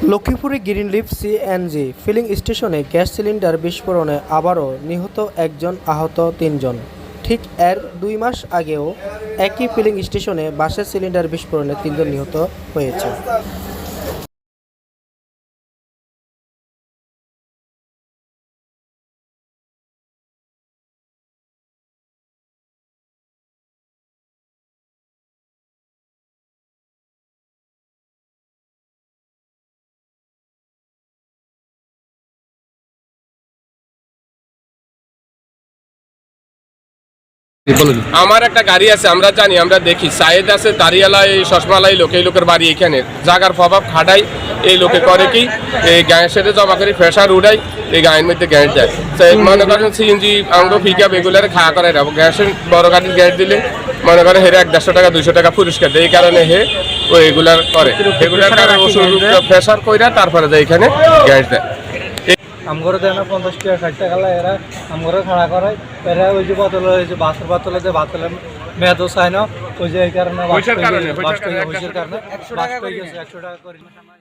লক্ষ্মীপুরে Greenleaf CNG filling স্টেশনে gas cylinder বিস্ফোরণে আবারও নিহত একজন, আহত তিনজন। ঠিক এর 2 মাস আগেও একই ফিলিং স্টেশনে বাসের সিলিন্ডার বিস্ফোরণে তিনজন নিহত হয়েছে। আমার একটা গাড়ি আছে, আমরা জানি, আমরা দেখি সাইদ আছে দাঁড়িয়ালা, এই চশমালাই লোক, এই লোকের বাড়ি এখানে জাগার প্রভাব খাটাই। এই লোকে করে কি, এই গ্যাসের সাথে জমা করে প্রেশার উড়াই, এই গাড়ির মধ্যে গ্যাস দেয়। মনে করেন সিএনজি আমরা পিকআপ এগুলার খাওয়া করে রাখবো, গ্যাসের বড় গাড়ির গ্যাস দিলে মনে করেন হেরে 150 টাকা 200 টাকা পুরস্কার দেয়। এই কারণে হে ও এগুলার করে, এগুলার প্রেশার কইরা তারপরে যায় এখানে গ্যাস দেয়। আমগরে দেয় না 50 টাকা 60 টাকা এরা আমগরে খাড়া করায়। এরা ওই যে বোতলে, ওই যে বাসের বোতলে যে বোতলের মেয়াদও চায় না, ওই যে এই কারণে 100 টাকা করে।